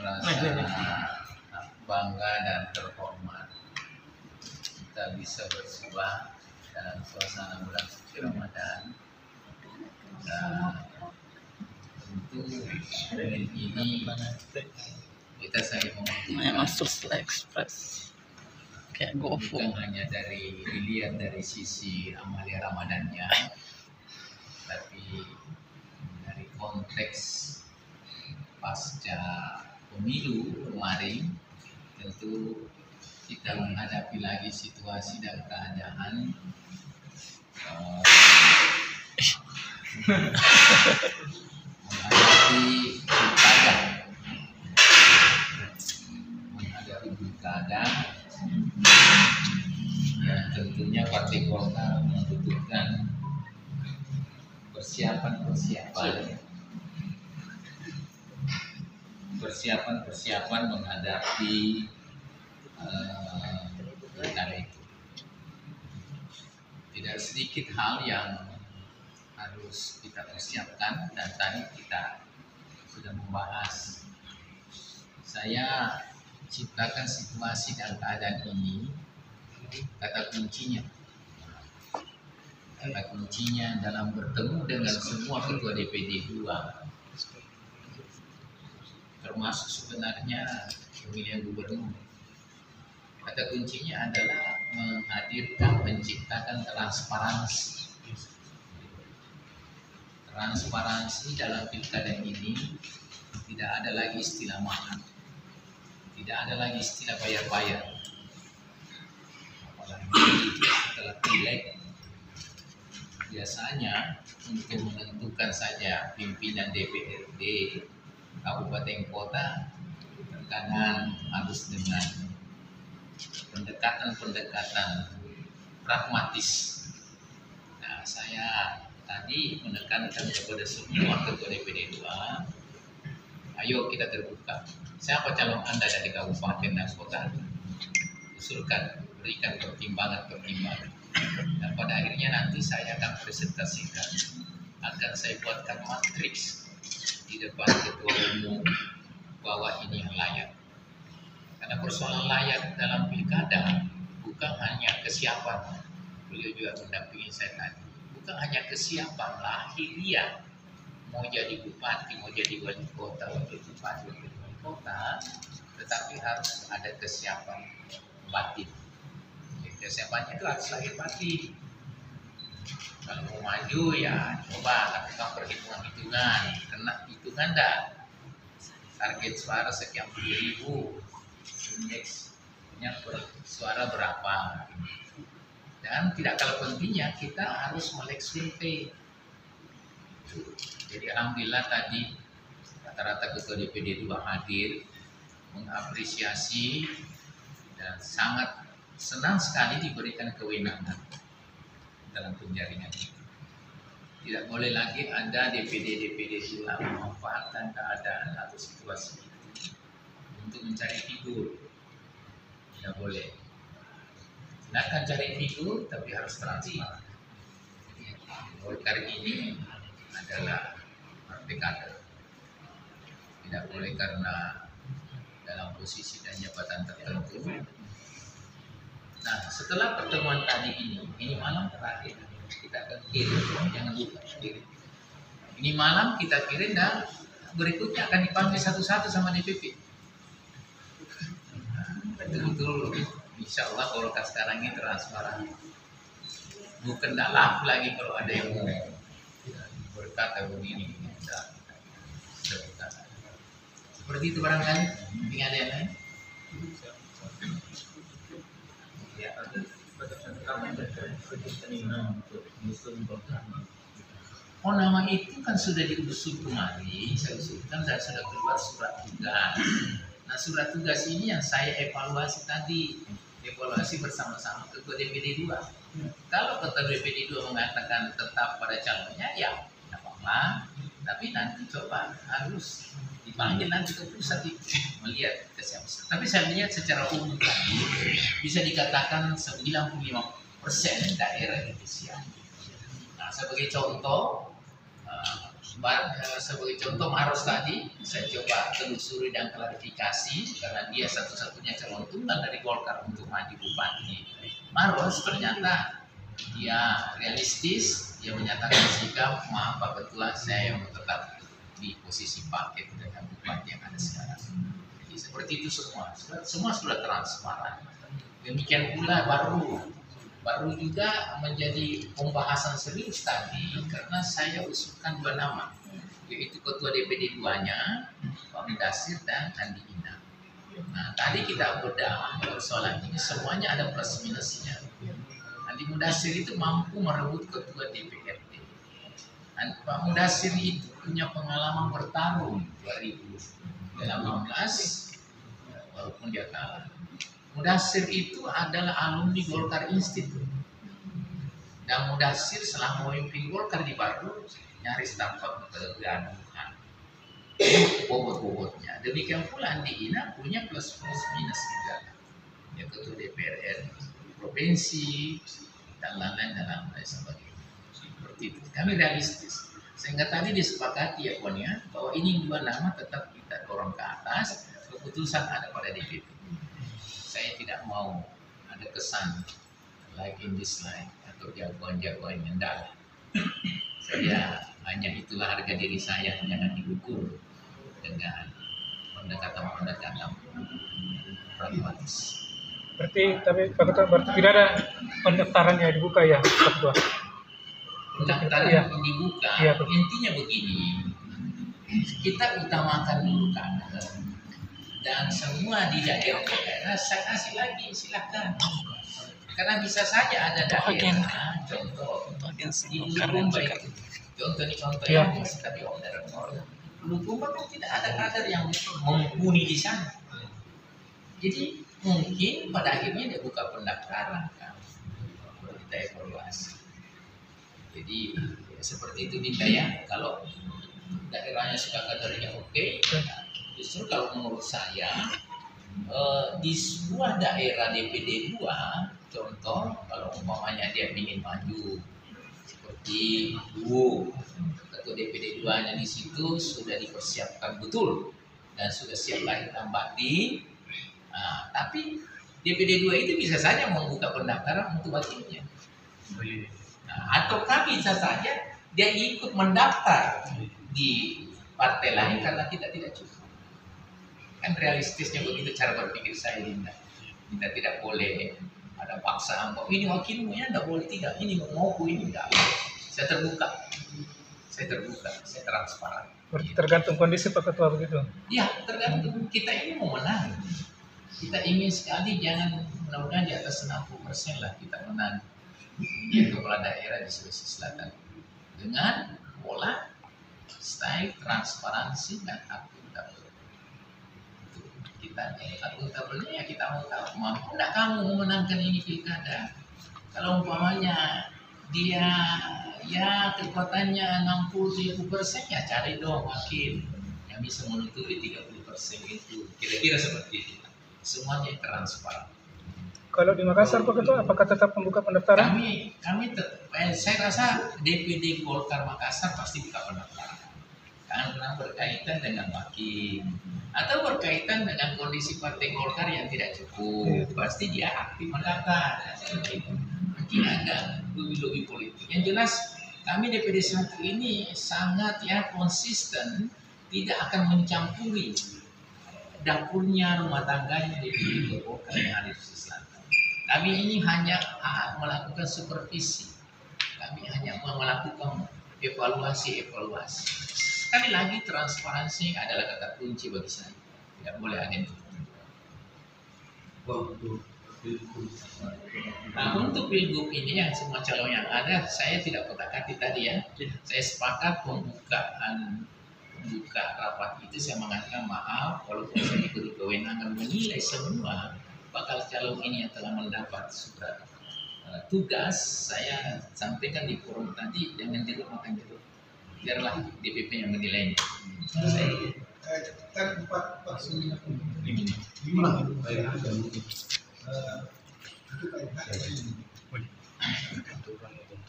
merasa bangga dan terhormat kita bisa bersua dalam suasana bulan suci Ramadan. Dan tentu dengan ini kita sangat Memang Express kayak GoFood. bukan hanya dilihat dari sisi amalia Ramadannya, tapi dari konteks pasca pemilu kemarin, tentu kita menghadapi lagi situasi dan keadaan menghadapi pilkada yang tentunya Partai Golkar membutuhkan persiapan menghadapi pilkada itu. Tidak sedikit hal yang harus kita persiapkan, dan tadi kita sudah membahas. Saya ciptakan situasi dan keadaan ini, kata kuncinya dalam bertemu dengan semua ketua DPD 2, termasuk sebenarnya pemilihan gubernur. Kata kuncinya adalah menciptakan transparansi dalam pilkada ini. Tidak ada lagi istilah mahar, tidak ada lagi istilah bayar-bayar. Apalagi setelah pileg, biasanya untuk menentukan saja pimpinan DPRD kabupaten kota terkadang harus dengan pendekatan pragmatis. Nah, saya tadi menekankan kepada semua ketua DPD 2, ayo kita terbuka. Siapa calon Anda dari kabupaten dan kota? Usulkan, berikan pertimbangan. Dan pada akhirnya nanti saya akan presentasikan, akan saya buatkan matriks di depan ketua umum bahwa ini yang layak. Karena persoalan layak dalam pilkada bukan hanya kesiapan. Beliau juga mendampingi saya tadi. Bukan hanya kesiapan lahiriah, mau jadi bupati, mau jadi wali kota, wakil bupati, wakil wali kota, tetapi harus ada kesiapan batin. Kesiapannya itu harus lahir batin. Kalau mau maju ya coba lakukan perhitungan, kena hitungan dah. Target suara sekian puluh ribu, indeksnya per suara berapa. Dan tidak kalah pentingnya kita harus melek survei. Jadi alhamdulillah tadi rata-rata ketua DPD 2 hadir, mengapresiasi dan sangat senang sekali diberikan kewenangan dalam penjaringan itu. Tidak boleh lagi ada DPD 2 memanfaatkan keadaan atau situasi itu untuk mencari figur. Tidak boleh. Silakan cari figur, tapi harus transparan. Golkar ini adalah partai kader. Tidak boleh karena dalam posisi dan jabatan tertentu. Nah, setelah pertemuan tadi ini malam terakhir kita akan kirim, jangan lupa kirim. Ini malam kita kirim dan berikutnya akan dipanggil satu-satu sama DPP. Betul-betul, insya Allah Golkar sekarang ini transparan. Bukan tak laku lagi kalau ada yang mau berkata begini. Seperti itu barangkali. Tinggal ada yang lain. Oh, nama itu kan sudah diusul kemarin, saya usulkan dan sudah keluar surat tugas. Nah, surat tugas ini yang saya evaluasi tadi, evaluasi bersama-sama ketua DPD 2. Kalau ketua DPD 2 mengatakan tetap pada calonnya, ya tidak apa-apa. Tapi nanti coba harus dipanggil nanti ke pusat melihat kesiapan. Tapi saya lihat secara umum tadi bisa dikatakan 95% daerah itu siap. Nah, sebagai contoh Sebagai contoh Maros tadi, saya coba telusuri dan klarifikasi karena dia satu-satunya calon tunggal dari Golkar untuk maju bupati. Maros ternyata dia realistis, dia menyatakan sikap, maaf Pak Ketua, saya mau tetap di posisi paket dengan bupati yang ada sekarang. Jadi seperti itu semua sudah transparan. Demikian pula baru juga menjadi pembahasan serius tadi karena saya usulkan 2 nama, yaitu Ketua DPD 2-nya Pak Mudasir dan Andi Ina. Nah, tadi kita bedah persoalan ini, semuanya ada plus minusnya. Andi Mudasir itu mampu merebut Ketua DPRD. Dan Pak Mudasir itu punya pengalaman bertarung 2018, walaupun dia kalah. Mudasir itu adalah alumni Golkar Institute. Dan Mudasir selama memimpin Golkar di Baru nyaris tanpa kegaduhan. Bobot-bobotnya. Demikian pula Andi Ina punya plus minus juga. Ya, Ketua DPR provinsi dan lain-lain sebagainya. Seperti itu. Kami realistis. Sehingga tadi disepakati ya Puan ya, bahwa ini 2 nama tetap kita dorong ke atas. Keputusan ada pada DPP. Saya tidak mau ada kesan like in this line atau jagoan-jagoan yang enggak. Saya hanya itulah harga diri saya, jangan diukur dengan pendekatan pragmatis. Tapi Pak Ketua, berarti tidak ada pendaftaran yang dibuka ya Pak Ketua? Pendaftaran ya. yang dibuka, Ya, intinya begini, kita utamakan dulu kader. Dan semua di daerah saya kasih lagi, silakan. Karena bisa saja ada daerah, contoh di Bulukumba itu, contoh yang masih tapi order. Bulukumba kan tidak ada kader yang mumpuni di sana. Jadi mungkin pada akhirnya dia buka pendaftaran kan, kita evaluasi. Jadi seperti itu Dinda ya. Kalau daerahnya suka kadernya oke. Justru kalau menurut saya di sebuah daerah DPD 2, contoh kalau umpamanya dia ingin maju seperti Ketua DPD 2-nya di situ sudah dipersiapkan betul dan sudah siap lahir dan batin. Tapi DPD 2 itu bisa saja membuka pendaftaran untuk wakilnya. Ataukah bisa saja dia ikut mendaftar di partai lain karena kita tidak cukup. Kan realistisnya begitu cara berpikir saya, Dinda. Kita tidak boleh ada paksaan, kok ini wakilmu ya, tidak boleh tidak, ini mauku ini tidak. Saya terbuka, saya transparan. Berarti tergantung kondisi Pak Ketua begitu? Ya, tergantung. Kita ini mau menang. Kita ingin sekali, jangan mudah-mudahan di atas 60% lah kita menang di kepala daerah di Sulawesi Selatan dengan pola, style, transparansi dan akuntabel. Kita akuntabelnya ya kita mau tahu mampu tidak kamu memenangkan ini pilkada. Kalau umpamanya dia ya kekuatannya 60-70%, ya cari dong wakil yang bisa menutupi 30% itu. Kira-kira seperti itu. Semuanya transparan. Kalau di Makassar Pak Ketua, apakah tetap membuka pendaftaran? Saya rasa DPD Golkar Makassar pasti buka pendaftaran karena berkaitan dengan wakil atau berkaitan dengan kondisi partai Golkar yang tidak cukup, pasti dia aktif mendaftar. Mungkin ada lobby politik. Yang jelas kami DPD 1 ini sangat konsisten, tidak akan mencampuri dapurnya, rumah tangganya DPD Golkar yang ada di Selatan. Kami ini hanya melakukan supervisi, kami hanya melakukan evaluasi. Sekali lagi transparansi adalah kata kunci bagi saya. Tidak boleh ada yang tutup. Nah, untuk pilgub ini yang semua calon yang ada, saya tidak kotak-katik tadi ya. Saya sepakat membuka rapat itu, saya mengatakan maaf walaupun saya diberi kewenangan menilai semua bakal calon ini yang telah mendapat surat tugas, saya sampaikan di forum tadi, jangan jeruk makan jeruk. Biarlah DPP yang menilainya. Kan 4 vaksin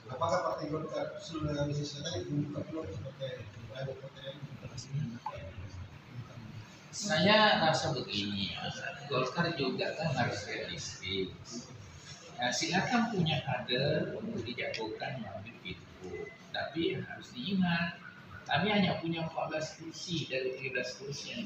Apakah Partai Golkar sudah bisa sekali membuka peluang sebagai ada partai Saya rasa begini, ya, Golkar juga kan harus realistis. Nah, silakan punya kader untuk dijagokan melalui Pilgub, tapi harus diingat, kami hanya punya 14 kursi dari 13 kursi yang